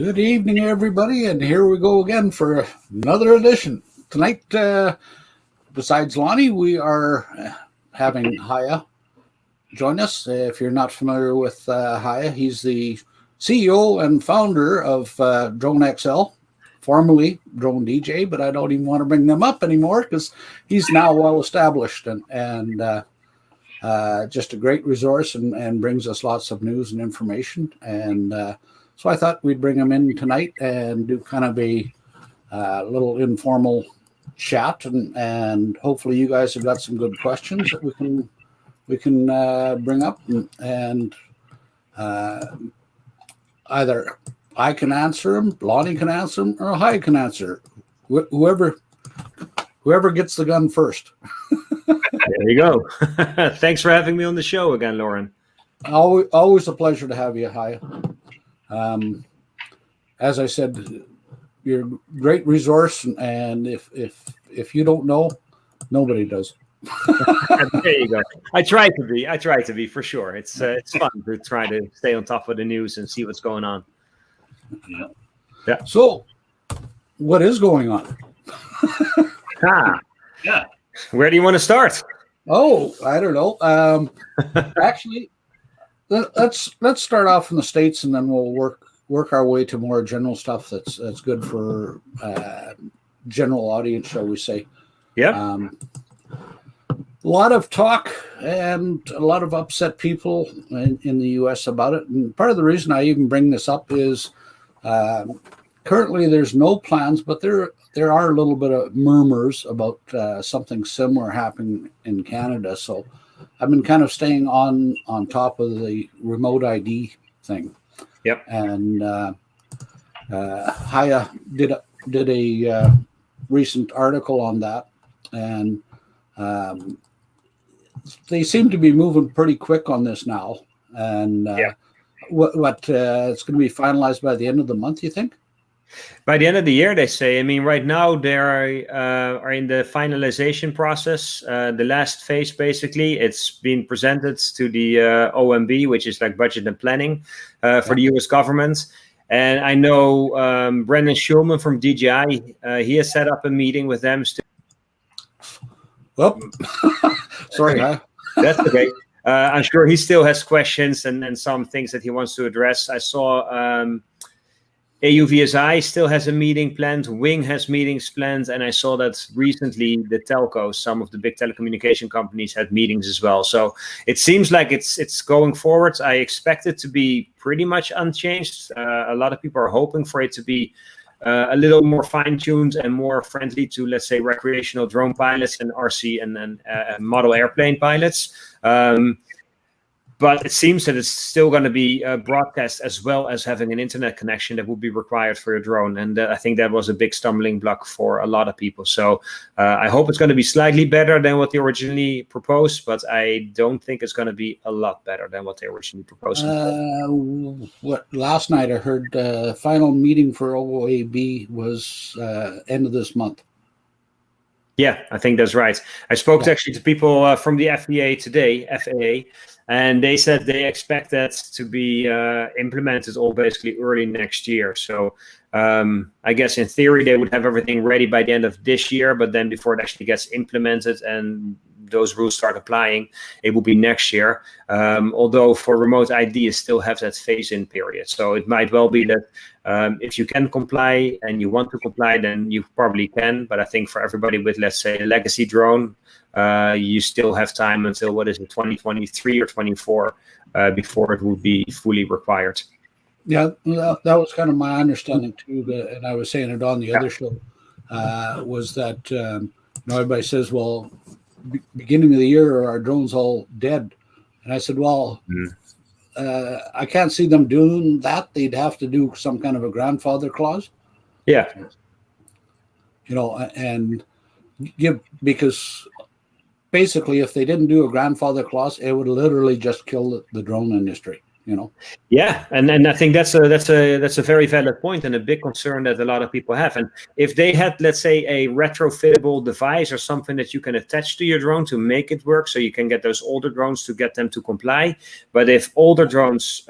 Good evening, everybody, and here we go again for another edition. Tonight, besides Lonnie, we are having Haye join us. If you're not familiar with Haye, he's the CEO and founder of DroneXL, formerly Drone DJ, but I don't even want to bring them up anymore because he's now well established and just a great resource and brings us lots of news and information. And so I thought we'd bring him in tonight and do kind of a little informal chat, and hopefully you guys have got some good questions that we can bring up, and either I can answer them, Lonnie can answer them, or Haye can answer. Whoever gets the gun first. There you go. Thanks for having me on the show again, Lauren. Always a pleasure to have you, Haye. As I said, you're a great resource, and if you don't know, nobody does. There you go. I try to be for sure. It's fun to try to stay on top of the news and see what's going on. Yeah. So, what is going on? Yeah. Where do you want to start? Oh, I don't know. Actually, let's start off in the States, and then we'll work our way to more general stuff that's good for general audience, shall we say. Yeah. A lot of talk and a lot of upset people in the U.S. about it. And part of the reason I even bring this up is currently there's no plans, but there are a little bit of murmurs about something similar happening in Canada. So I've been kind of staying on top of the remote ID thing. Yep. And Haye did a recent article on that, and they seem to be moving pretty quick on this now. And what it's going to be finalized by the end of the month, you think? By the end of the year, they say. I mean, right now they are in the finalization process. The last phase, basically, it's been presented to the OMB, which is like budget and planning for the U.S. government. And I know Brendan Schulman from DJI, he has set up a meeting with them. Well, sorry, Haye. That's okay. I'm sure he still has questions and some things that he wants to address. I saw AUVSI still has a meeting planned. Wing has meetings planned. And I saw that recently the telcos, some of the big telecommunication companies had meetings as well. So it seems like it's going forward. I expect it to be pretty much unchanged. A lot of people are hoping for it to be a little more fine-tuned and more friendly to, let's say, recreational drone pilots and RC and model airplane pilots. But it seems that it's still going to be broadcast as well as having an internet connection that would be required for your drone. And I think that was a big stumbling block for a lot of people. So I hope it's going to be slightly better than what they originally proposed, but I don't think it's going to be a lot better than what they originally proposed. Last night I heard the final meeting for OAB was end of this month. Yeah, I think that's right. I spoke actually to people from the FAA today, and they said they expect that to be implemented all basically early next year. So I guess in theory they would have everything ready by the end of this year, but then before it actually gets implemented and those rules start applying, it will be next year. Although for remote ID, you still have that phase-in period. So it might well be that if you can comply and you want to comply, then you probably can. But I think for everybody with, let's say, a legacy drone, you still have time until, 2023 or 24 before it will be fully required. Yeah, that was kind of my understanding too. And I was saying it on the other show, was that everybody says, well, beginning of the year, are our drones all dead? And I said, well, I can't see them doing that. They'd have to do some kind of a grandfather clause. Yeah. And because basically if they didn't do a grandfather clause, it would literally just kill the drone industry. Yeah, and I think that's a very valid point and a big concern that a lot of people have. And if they had, let's say, a retrofittable device or something that you can attach to your drone to make it work, so you can get those older drones to get them to comply. But if older drones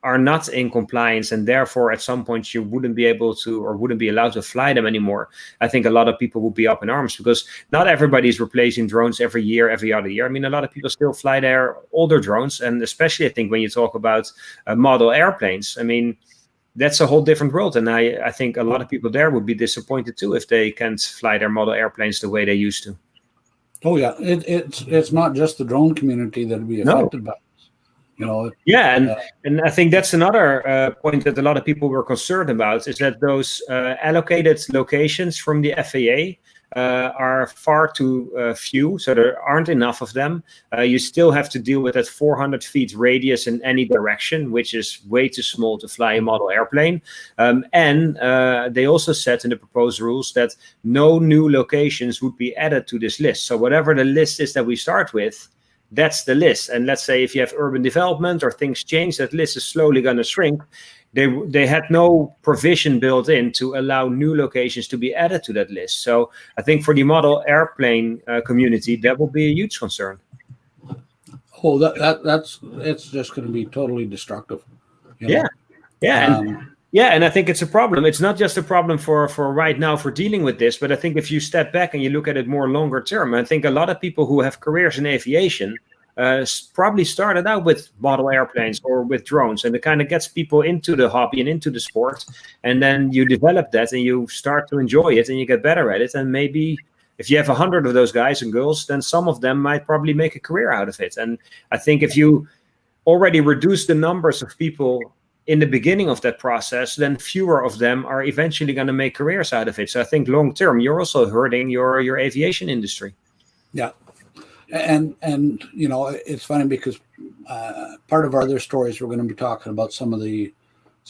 are not in compliance, and therefore at some point you wouldn't be able to or wouldn't be allowed to fly them anymore, I think a lot of people would be up in arms, because not everybody is replacing drones every year, every other year. I mean, a lot of people still fly their older drones, and especially I think when you talk about model airplanes, I mean, that's a whole different world. And I think a lot of people there would be disappointed too if they can't fly their model airplanes the way they used to. Oh yeah, it's not just the drone community that would be affected by this. You know. Yeah, and I think that's another point that a lot of people were concerned about, is that those allocated locations from the FAA are far too few, so there aren't enough of them. You still have to deal with that 400 feet radius in any direction, which is way too small to fly a model airplane. And they also said in the proposed rules that no new locations would be added to this list. So whatever the list is that we start with, that's the list. And let's say if you have urban development or things change, that list is slowly going to shrink. They had no provision built in to allow new locations to be added to that list. So I think for the model airplane community, that will be a huge concern. Oh, it's just going to be totally destructive. Yeah, and I think it's a problem. It's not just a problem for right now for dealing with this, but I think if you step back and you look at it more longer term, I think a lot of people who have careers in aviation probably started out with model airplanes or with drones, and it kind of gets people into the hobby and into the sport, and then you develop that and you start to enjoy it and you get better at it, and maybe if you have 100 of those guys and girls, then some of them might probably make a career out of it. And I think if you already reduce the numbers of people in the beginning of that process, then fewer of them are eventually going to make careers out of it. So I think long term, you're also hurting your aviation industry. Yeah. And you know, it's funny because part of our other stories, we're going to be talking about some of the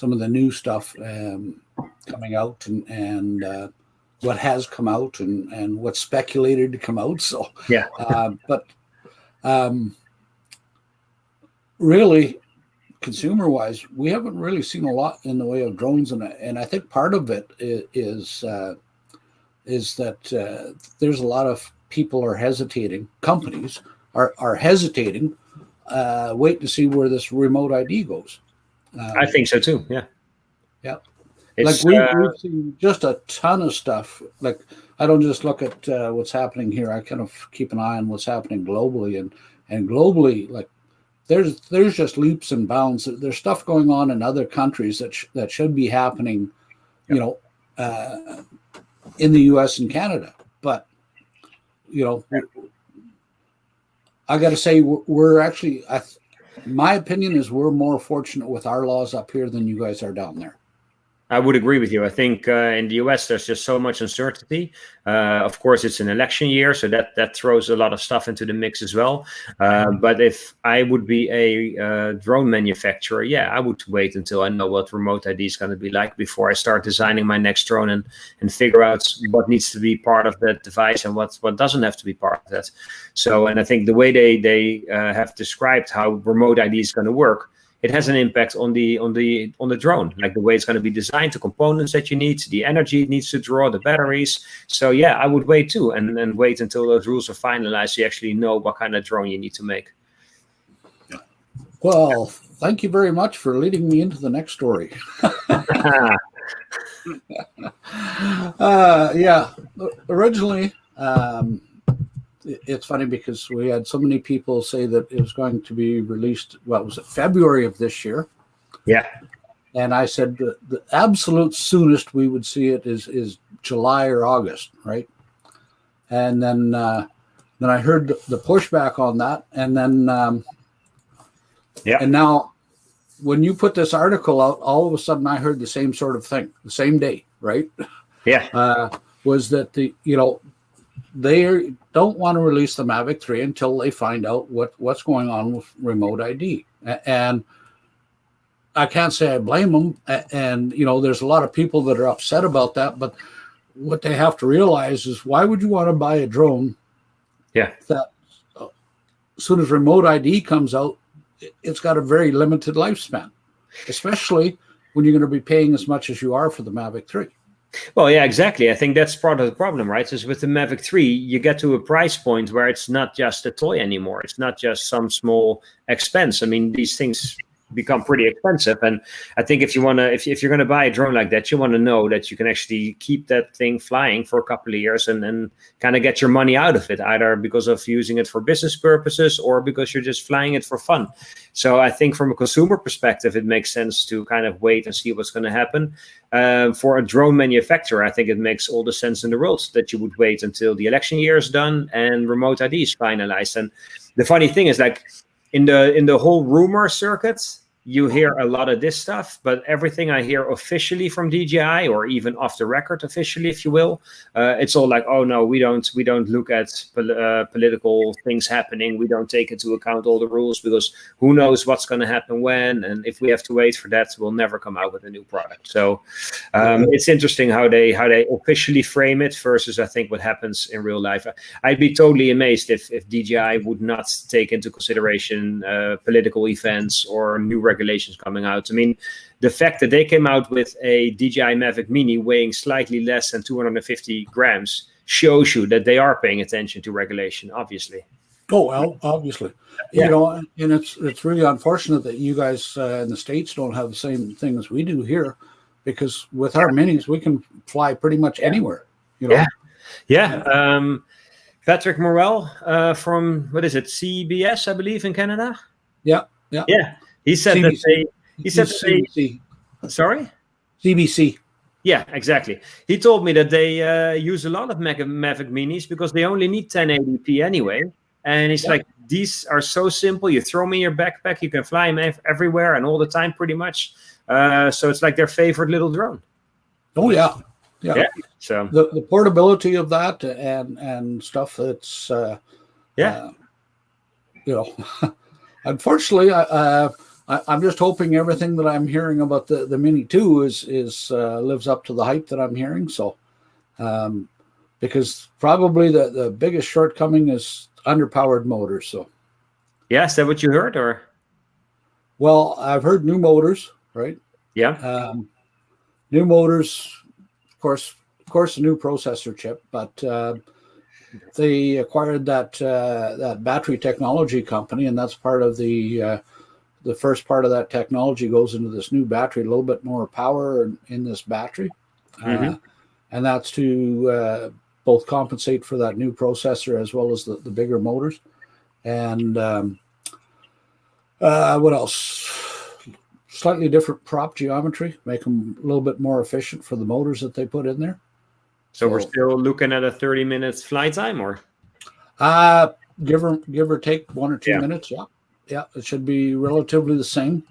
new stuff coming out and what has come out and what's speculated to come out. So yeah, but really, consumer wise, we haven't really seen a lot in the way of drones, and I think part of it is that there's a lot of people are hesitating, companies are hesitating, wait to see where this remote ID goes. I think so too. Yeah. Like we've seen just a ton of stuff. Like I don't just look at what's happening here. I kind of keep an eye on what's happening globally, and globally, like there's just leaps and bounds. There's stuff going on in other countries that should be happening, you know, in the U.S. and Canada, but you know, I got to say, we're actually, my opinion is we're more fortunate with our laws up here than you guys are down there. I would agree with you. I think in the US, there's just so much uncertainty. Of course, it's an election year, so that throws a lot of stuff into the mix as well. But if I would be a drone manufacturer, yeah, I would wait until I know what remote ID is going to be like before I start designing my next drone and figure out what needs to be part of that device and what doesn't have to be part of that. So, and I think the way they have described how remote ID is going to work, it has an impact on the drone, like the way it's going to be designed, the components that you need, the energy it needs to draw, the batteries. So yeah, I would wait too, and wait until those rules are finalized so you actually know what kind of drone you need to make. Well, thank you very much for leading me into the next story. Yeah, originally, it's funny because we had so many people say that it was going to be released, well, was it February of this year? Yeah. And I said the absolute soonest we would see it is July or August, right? And then I heard the pushback on that. And then, and now when you put this article out, all of a sudden I heard the same sort of thing, the same day, right? Yeah. Was that they don't want to release the Mavic 3 until they find out what's going on with remote ID. And I can't say I blame them. And, you know, there's a lot of people that are upset about that. But what they have to realize is, why would you want to buy a drone that as soon as remote ID comes out, it's got a very limited lifespan, especially when you're going to be paying as much as you are for the Mavic 3. Well, yeah, exactly. I think that's part of the problem, right? Is with the Mavic 3, you get to a price point where it's not just a toy anymore. It's not just some small expense. I mean, these things become pretty expensive. And I think if you're gonna buy a drone like that, you want to know that you can actually keep that thing flying for a couple of years and kind of get your money out of it, either because of using it for business purposes or because you're just flying it for fun. So I think from a consumer perspective, it makes sense to kind of wait and see what's going to happen. For a drone manufacturer, I think it makes all the sense in the world that you would wait until the election year is done and remote ID is finalized. And the funny thing is, like, in the whole rumor circuit, you hear a lot of this stuff, but everything I hear officially from DJI, or even off the record officially, if you will, it's all like, oh no, we don't look at political things happening. We don't take into account all the rules, because who knows what's going to happen when, and if we have to wait for that, we'll never come out with a new product. So it's interesting how they officially frame it versus, I think, what happens in real life. I'd be totally amazed if DJI would not take into consideration political events or new regulations coming out. I mean, the fact that they came out with a DJI Mavic Mini weighing slightly less than 250 grams shows you that they are paying attention to regulation, obviously. Oh, well, obviously. Yeah. You know, and it's really unfortunate that you guys in the States don't have the same thing as we do here, because with our minis, we can fly pretty much anywhere, you know? Yeah. Patrick Morel from, what is it, CBS, I believe, in Canada? Yeah. He said CBC. CBC. Sorry? CBC. Yeah, exactly. He told me that they use a lot of Mavic Minis because they only need 1080p anyway. And it's like, these are so simple. You throw them in your backpack, you can fly them everywhere and all the time pretty much. So it's like their favorite little drone. Oh, yeah. So the portability of that and stuff, it's, you know, unfortunately, I'm just hoping everything that I'm hearing about the Mini 2 is lives up to the hype that I'm hearing. So, because probably the biggest shortcoming is underpowered motors. So, yeah, is that what you heard, or? Well, I've heard new motors, right? Yeah. New motors, of course, a new processor chip, but they acquired that battery technology company, and that's part of the first part of that technology goes into this new battery, a little bit more power in this battery. And that's to both compensate for that new processor as well as the bigger motors. And what else? Slightly different prop geometry, make them a little bit more efficient for the motors that they put in there. So we're still looking at a 30 minutes flight time, or? Give or take 1 or 2 minutes. Yeah, it should be relatively the same.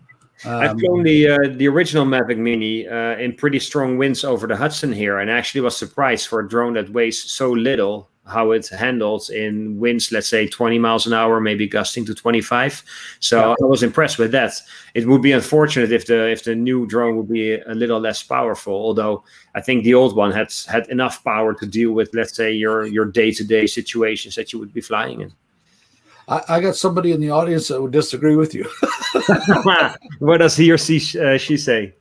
I've flown the original Mavic Mini in pretty strong winds over the Hudson here, and actually was surprised for a drone that weighs so little how it handles in winds, let's say 20 miles an hour, maybe gusting to 25. So I was impressed with that. It would be unfortunate if the new drone would be a little less powerful, although I think the old one had enough power to deal with, let's say, your day-to-day situations that you would be flying in. I got somebody in the audience that would disagree with you. What does he or she say?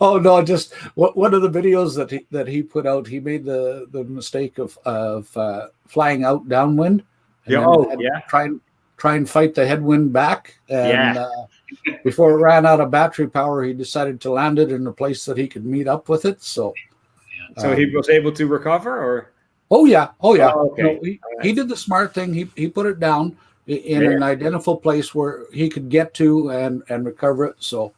Oh no, just one of the videos that he put out, he made the mistake of flying out downwind. Try and fight the headwind back. And before it ran out of battery power, he decided to land it in a place that he could meet up with it. So he was able to recover, or? Oh yeah. Okay. No, he did the smart thing. He put it down in an identical place where he could get to and recover it. So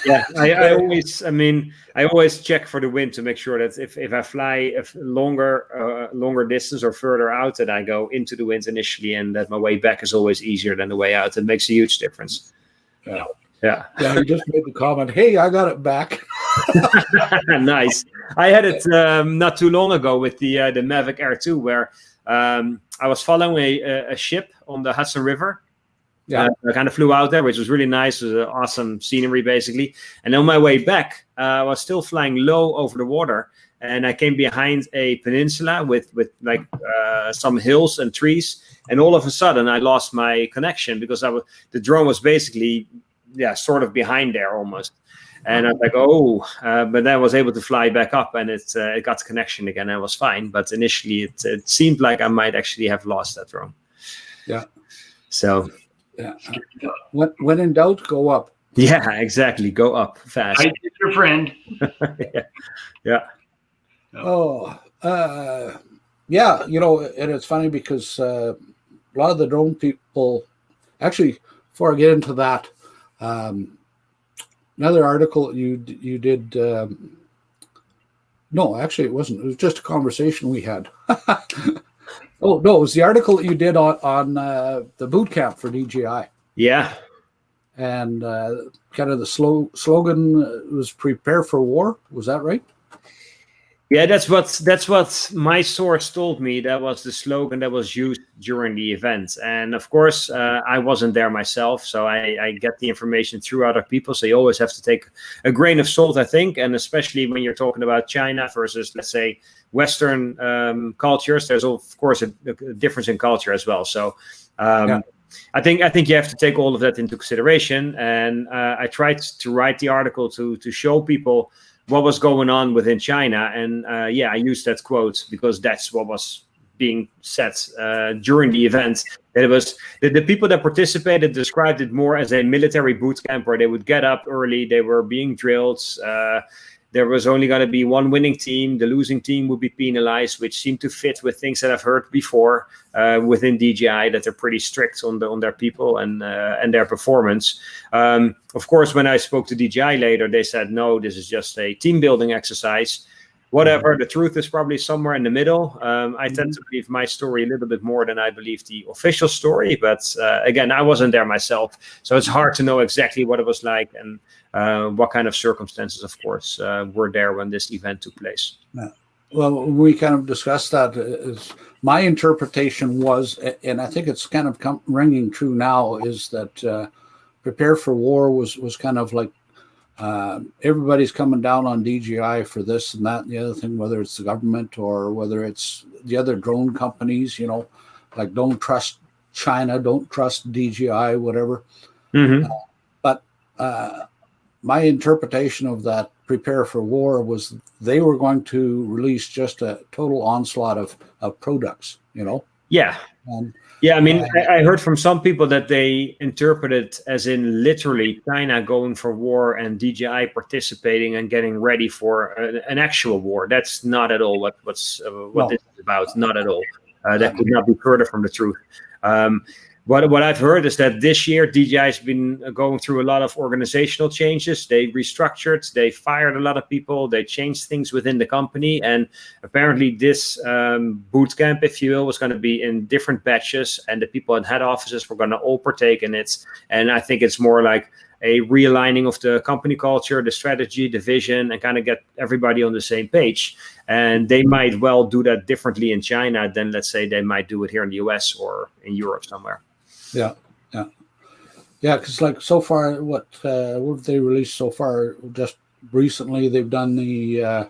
yeah, I always check for the wind to make sure that if I fly a longer distance or further out, that I go into the wind initially, and that my way back is always easier than the way out. It makes a huge difference. Yeah. He just made the comment, "Hey, I got it back." Nice. I had it not too long ago with the Mavic Air 2, where I was following a ship on the Hudson River. I kind of flew out there, which was really nice. It was awesome scenery, basically. And on my way back, I was still flying low over the water, and I came behind a peninsula with like some hills and trees. And all of a sudden, I lost my connection because the drone was basically sort of behind there almost. And I was like, but then I was able to fly back up, and it got the connection again. And I was fine. But initially, it seemed like I might actually have lost that drone. Yeah. So, Yeah. When in doubt, go up. Yeah, exactly. Go up fast. Height is your friend. Yeah. Oh, yeah. And it's funny because a lot of the drone people, actually, before I get into that, another article you did. No, actually, it wasn't. It was just a conversation we had. Oh no, it was the article that you did on the boot camp for DJI. Yeah. And kind of the slogan was "Prepare for War." Was that right? Yeah, that's what my source told me. That was the slogan that was used during the event. And of course, I wasn't there myself, so I get the information through other people. So you always have to take a grain of salt, I think, and especially when you're talking about China versus, let's say, Western cultures. There's of course a difference in culture as well. So. I think you have to take all of that into consideration, and I tried to write the article to show people what was going on within China, and I used that quote because that's what was being said during the event. That it was the people that participated described it more as a military boot camp where they would get up early, they were being drilled. There was only going to be one winning team. The losing team would be penalized, which seemed to fit with things that I've heard before within DJI, that they're pretty strict on their people and their performance. Of course, when I spoke to DJI later, they said, no, this is just a team building exercise. Whatever, the truth is probably somewhere in the middle. I tend to believe my story a little bit more than I believe the official story. But again, I wasn't there myself. So it's hard to know exactly what it was like and what kind of circumstances, of course, were there when this event took place. Yeah. Well, we kind of discussed that. My interpretation was, and I think it's kind of ringing true now, is that Prepare for War was kind of like, everybody's coming down on DJI for this and that and the other thing, whether it's the government or whether it's the other drone companies, like don't trust China, don't trust DJI, whatever. Mm-hmm. But my interpretation of that Prepare for War was they were going to release just a total onslaught of products, Yeah. Yeah, I mean, I heard from some people that they interpret it as in literally China going for war and DJI participating and getting ready for an actual war. That's not at all what this is about. Not at all. That could not be further from the truth. What I've heard is that this year DJI has been going through a lot of organizational changes. They restructured, they fired a lot of people, they changed things within the company, and apparently this boot camp, if you will, was going to be in different batches, and the people in head offices were going to all partake in it. And I think it's more like a realigning of the company culture, the strategy, the vision, and kind of get everybody on the same page. And they might well do that differently in China than, let's say, they might do it here in the US or in Europe somewhere. Yeah. Because like so far, what have they released so far? Just recently, they've done the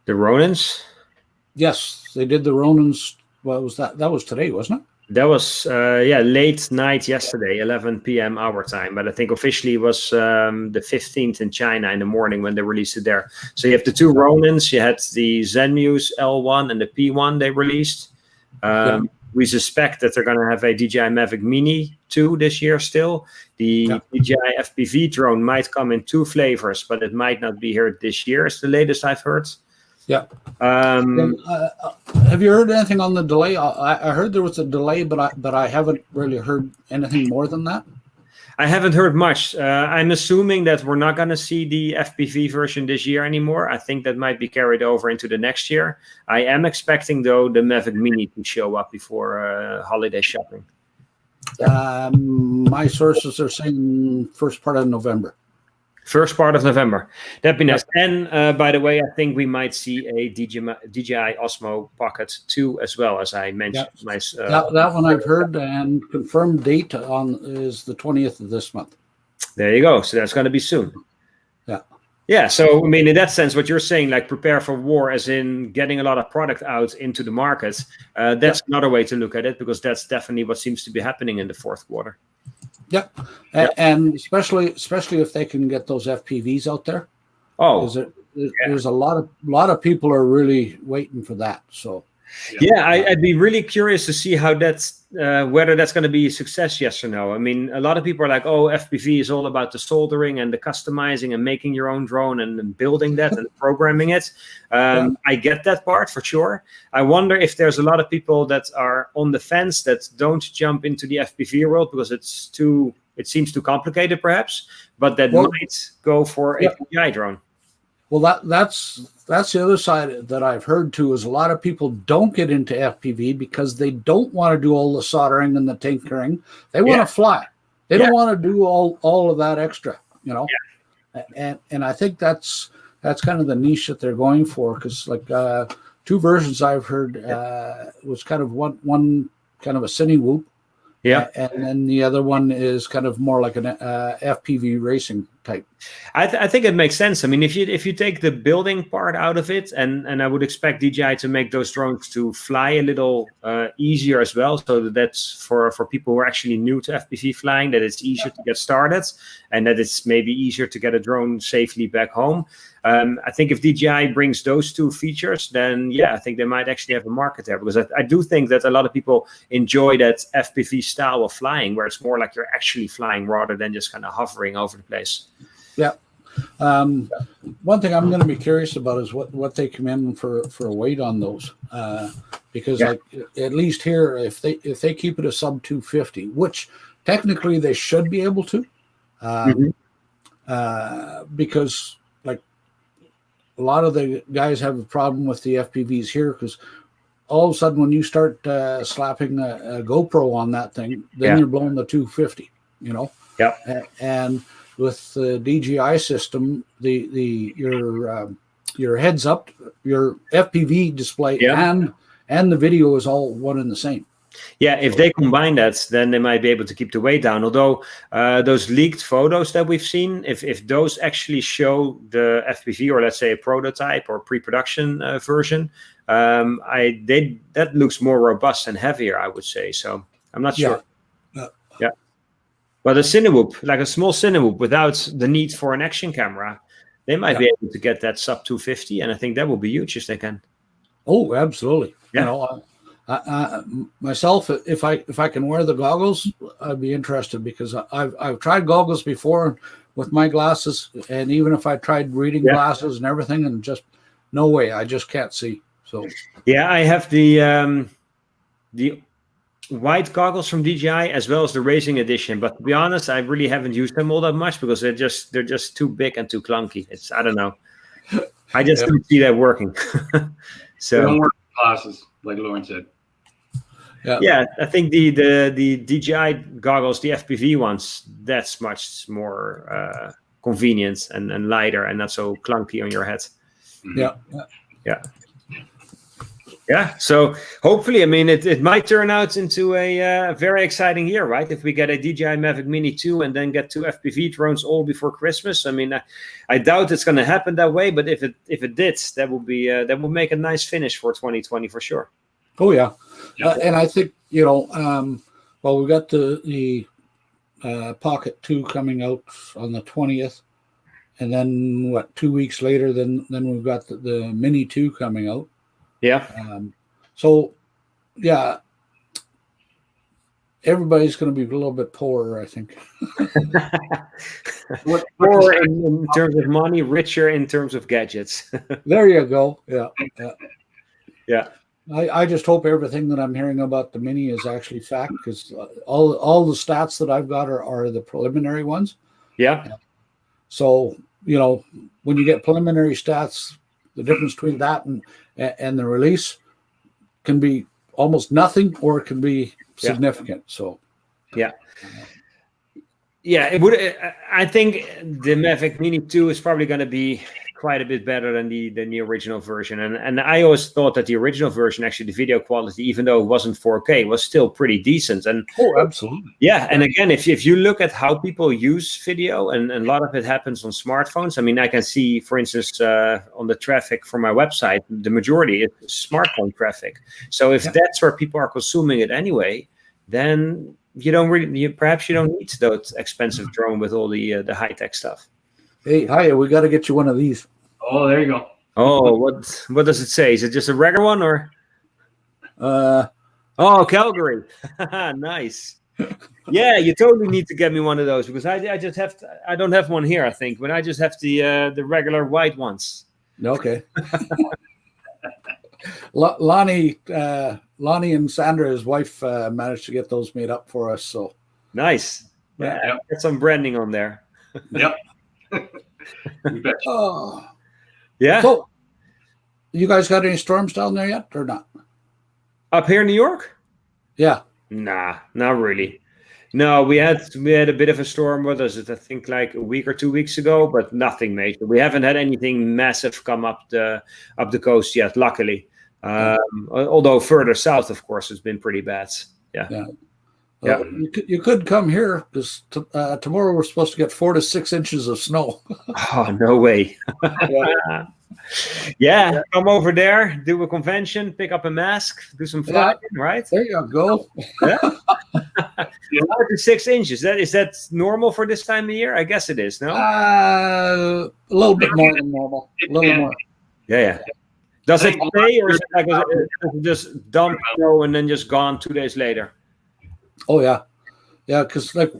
Ronins. Yes, they did the Ronins. What was that? That was today, wasn't it? That was late night yesterday, 11 p.m. our time. But I think officially it was the 15th in China in the morning when they released it there. So you have the two Ronins. You had the Zenmuse L1 and the P1 they released. We suspect that they're going to have a DJI Mavic Mini 2 this year still. The DJI FPV drone might come in 2 flavors, but it might not be here this year. It's the latest I've heard. Yeah. Have you heard anything on the delay? I heard there was a delay, but I haven't really heard anything more than that. I haven't heard much. I'm assuming that we're not going to see the FPV version this year anymore. I think that might be carried over into the next year. I am expecting, though, the Mavic Mini to show up before holiday shopping. My sources are saying first part of November. First part of November. That'd be nice. And by the way, I think we might see a DJI Osmo Pocket 2 as well, as I mentioned. That one I've heard, and confirmed date is the 20th of this month. There you go. So that's going to be soon. Yeah. Yeah. So, I mean, in that sense, what you're saying, like prepare for war, as in getting a lot of product out into the market, that's another way to look at it, because that's definitely what seems to be happening in the fourth quarter. Yeah, and especially if they can get those FPVs out there. Oh, there's a lot of people are really waiting for that. So Yeah, I'd be really curious to see how that's whether that's going to be a success, yes or no. I mean, a lot of people are like, "Oh, FPV is all about the soldering and the customizing and making your own drone and building that and programming it." I get that part for sure. I wonder if there's a lot of people that are on the fence that don't jump into the FPV world because it seems too complicated, perhaps, but that might go for a DJI drone. Well, that's the other side that I've heard too, is a lot of people don't get into FPV because they don't want to do all the soldering and the tinkering. They want to fly. They don't want to do all of that extra, you know. And I think that's kind of the niche that they're going for, because like two versions I've heard was kind of one kind of a cine whoop. Yeah, and then the other one is kind of more like an FPV racing type. I think it makes sense. I mean, if you take the building part out of it, and I would expect DJI to make those drones to fly a little easier as well, so that's for people who are actually new to FPV flying, that it's easier to get started, and that it's maybe easier to get a drone safely back home. I think if DJI brings those two features, then I think they might actually have a market there, because I do think that a lot of people enjoy that FPV style of flying, where it's more like you're actually flying rather than just kind of hovering over the place. Yeah. One thing I'm going to be curious about is what they come in for a weight on those, because like at least here, if they keep it a sub 250, which technically they should be able to, because like a lot of the guys have a problem with the FPVs here, because all of a sudden when you start slapping a GoPro on that thing, then you're blowing the 250, you know. Yeah. And with the DJI system, your heads up, your FPV display and the video is all one and the same. Yeah, if they combine that, then they might be able to keep the weight down. Although those leaked photos that we've seen, if those actually show the FPV, or let's say a prototype or pre-production version, that looks more robust and heavier, I would say. So I'm not sure. Yeah. But a Cinewhoop, like a small Cinewhoop without the need for an action camera, they might be able to get that sub 250, and I think that will be huge if they can. Oh, absolutely. Yeah. You know, myself, if I can wear the goggles, I'd be interested, because I've tried goggles before with my glasses, and even if I tried reading glasses and everything, and just no way, I just can't see. So I have the white goggles from DJI as well as the racing edition, but to be honest, I really haven't used them all that much because they're just too big and too clunky. I don't know. I just don't see that working. So they don't work with glasses, like Lauren said. Yeah, I think the DJI goggles, the FPV ones, that's much more convenient and lighter and not so clunky on your head. Yeah, so hopefully, I mean, it might turn out into a very exciting year, right? If we get a DJI Mavic Mini 2 and then get 2 FPV drones all before Christmas, I mean, I doubt it's going to happen that way. But if it did, that will make a nice finish for 2020 for sure. Oh yeah, and I think, you know, well, we got the Pocket 2 coming out on the 20th, and then 2 weeks later, then we've got the Mini 2 coming out. Yeah. So, yeah, everybody's going to be a little bit poorer, I think. Poorer in terms of money, richer in terms of gadgets. There you go. Yeah. I just hope everything that I'm hearing about the Mini is actually fact, because all the stats that I've got are the preliminary ones. Yeah. So, you know, when you get preliminary stats, the difference between that and the release can be almost nothing, or it can be significant. So, yeah, it would. I think the Mavic Mini 2 is probably going to be quite a bit better than the original version. And I always thought that the original version, actually, the video quality, even though it wasn't 4K, was still pretty decent. And absolutely. Yeah, and again, if you look at how people use video, and a lot of it happens on smartphones. I mean, I can see, for instance, on the traffic from my website, the majority is smartphone traffic. So if that's where people are consuming it anyway, then perhaps you don't need that expensive drone with all the high-tech stuff. Hey, Haye, we got to get you one of these. Oh, there you go. Oh, what does it say? Is it just a regular one, or? Oh, Calgary. Nice. Yeah, you totally need to get me one of those because I just have I don't have one here, I think, but I just have the regular white ones. Okay. Lonnie and Sandra, his wife, managed to get those made up for us. So nice. Yeah. Yeah, get some branding on there. Yep. You bet. Oh. Yeah. So, you guys got any storms down there yet, or not? Up here in New York? Yeah. Nah, not really. No, we had a bit of a storm. What was it? I think like a week or 2 weeks ago, but nothing major. We haven't had anything massive come up the coast yet, luckily. Although further south, of course, it's been pretty bad. Yeah. Well, you could come here because tomorrow we're supposed to get 4 to 6 inches of snow. Oh, no way. Yeah, come over there, do a convention, pick up a mask, do some flying, right? There you go. Yeah. 4 to 6 inches. Is that normal for this time of year? I guess it is, no? A little bit more than normal. A little more. Yeah. Does it stay, or is it like just dump snow and then just gone 2 days later? Oh yeah, because like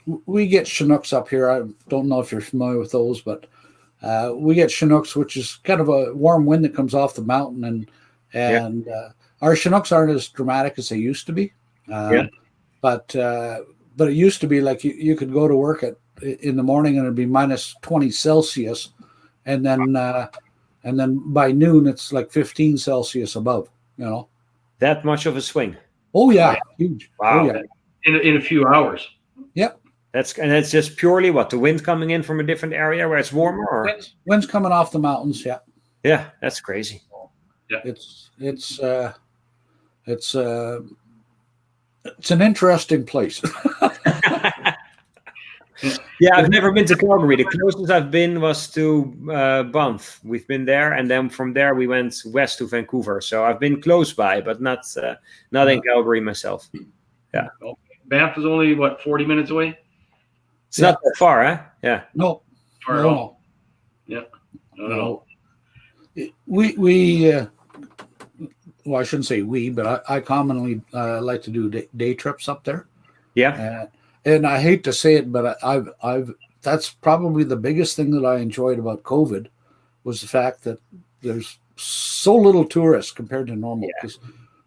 we get Chinooks up here. I don't know if you're familiar with those, but we get Chinooks, which is kind of a warm wind that comes off the mountain, and our Chinooks aren't as dramatic as they used to be. But it used to be like you could go to work in the morning and it'd be minus 20 Celsius, and then by noon it's like 15 Celsius above. You know, that much of a swing. Oh yeah, huge. Wow. Oh, yeah. In a few hours. Yep. That's just purely what, the wind coming in from a different area where it's warmer, or wind's coming off the mountains. Yeah, that's crazy. Yeah, it's an interesting place. Yeah, I've never been to Calgary. The closest I've been was to Banff. We've been there, and then from there we went west to Vancouver. So I've been close by, but not in Calgary myself. Yeah. Banff is only 40 minutes away. It's not that far, huh? Yeah. No. Far at all. Yeah. No. We well, I shouldn't say we, but I commonly like to do day trips up there. Yeah. And I hate to say it, but I've that's probably the biggest thing that I enjoyed about COVID was the fact that there's so little tourists compared to normal. Because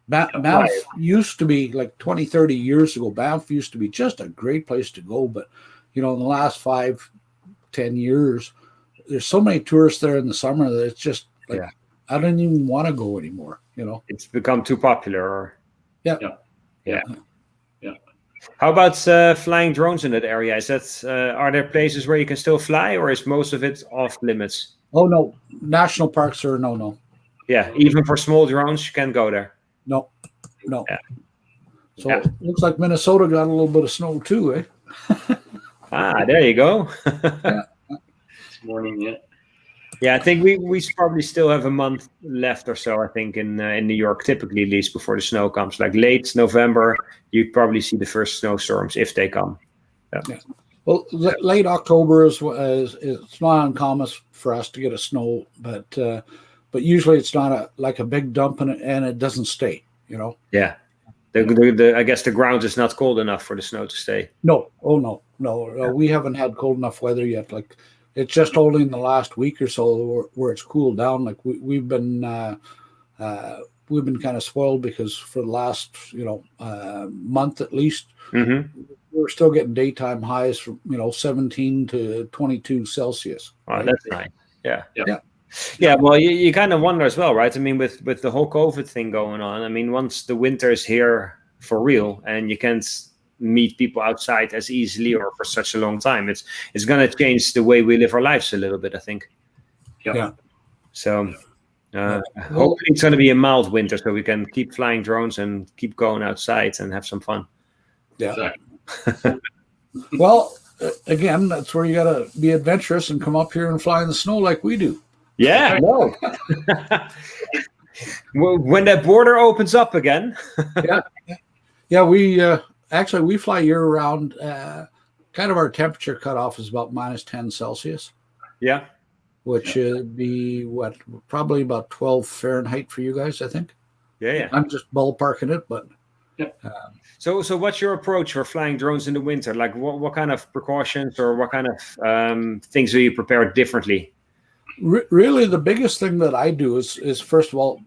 Banff used to be like 20, 30 years ago, Banff used to be just a great place to go. But, in the last 5, 10 years, there's so many tourists there in the summer that it's just like, I don't even want to go anymore, It's become too popular. Yeah. How about flying drones in that area? Is that are there places where you can still fly, or is most of it off limits? Oh no, national parks are no. Yeah, even for small drones, you can't go there. No. Yeah. So it looks like Minnesota got a little bit of snow too, eh? There you go. This morning, Yeah, I think we probably still have a month left or so, I think, in New York, typically at least before the snow comes. Like late November, you'd probably see the first snowstorms if they come. Yeah. Well, late October is it's not uncommon for us to get a snow, but usually it's not like a big dump and it doesn't stay, Yeah. I guess the ground is not cold enough for the snow to stay. No. Oh, no. We haven't had cold enough weather yet. Like, it's just only in the last week or so where it's cooled down. Like we've been kind of spoiled because for the last month at least, we're still getting daytime highs from 17 to 22 Celsius. Oh, right? That's nice. Yeah. Well, you kind of wonder as well, right? I mean, with the whole COVID thing going on, I mean, once the winter is here for real and you can't meet people outside as easily or for such a long time, it's going to change the way we live our lives a little bit, I think. Yeah. So hopefully it's going to be a mild winter so we can keep flying drones and keep going outside and have some fun. Yeah. Exactly. Well, again, that's where you got to be adventurous and come up here and fly in the snow like we do. Yeah. No. When that border opens up again. Yeah. We fly year round. Kind of our temperature cutoff is about minus 10 Celsius. Yeah. Which would be probably about 12 Fahrenheit for you guys, I think. Yeah. I'm just ballparking it, but So what's your approach for flying drones in the winter? Like what kind of precautions or what kind of things do you prepare differently? really the biggest thing that I do is first of all,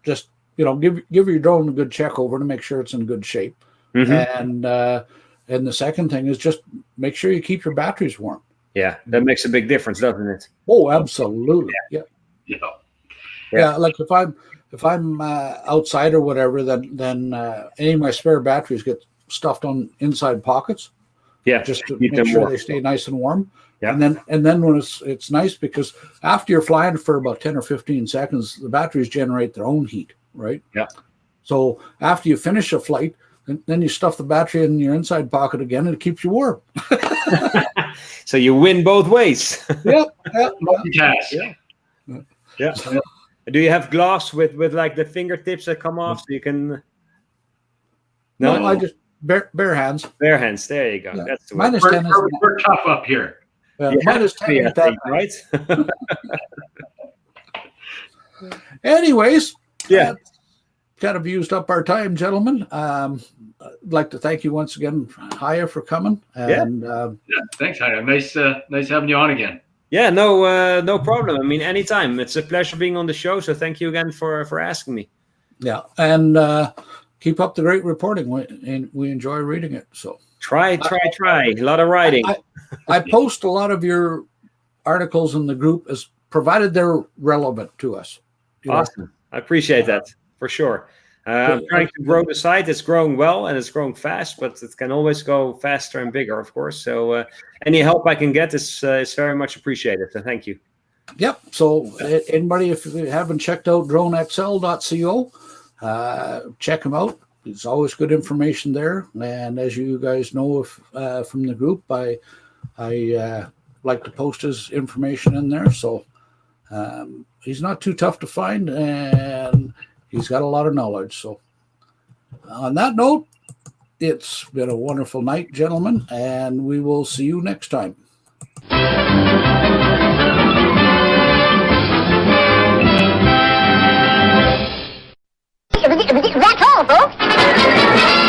just give your drone a good check over to make sure it's in good shape, and the second thing is just make sure you keep your batteries warm. Yeah, that makes a big difference, doesn't it? Oh, absolutely. Yeah. Like if I'm outside or whatever, then any of my spare batteries get stuffed on inside pockets. Yeah, just to keep make them sure warm. they stay nice and warm. Yeah. And then when it's nice because after you're flying for about 10 or 15 seconds, the batteries generate their own heat, right? Yeah. So after you finish a flight, then you stuff the battery in your inside pocket again, and it keeps you warm. So you win both ways. Yep. Multitask. Yeah. Do you have gloves with like the fingertips that come off so you can? No, I just bare hands. Bare hands. There you go. Yeah. That's the way. Minus We're, 10 is we're tough up here. minus 10 Yeah, is that. right? Anyways, Yeah. kind of used up our time, gentlemen. I'd like to thank you once again, Haye, for coming. And Thanks, Haye. Nice having you on again. Yeah, no problem. I mean, anytime. It's a pleasure being on the show. So thank you again for asking me. yeah, and keep up the great reporting. We enjoy reading it. So Try. A lot of writing. I post a lot of your articles in the group as provided they're relevant to us. Awesome. I appreciate that for sure. I'm trying to grow the site. It's growing well and it's growing fast, but it can always go faster and bigger, of course. So any help I can get is very much appreciated. So thank you. Yep. So anybody, if you haven't checked out DroneXL.co, check them out. There's always good information there. And as you guys know from the group, I like to post his information in there. So he's not too tough to find, and he's got a lot of knowledge. So on that note, it's been a wonderful night, gentlemen, and we will see you next time. That's all, folks.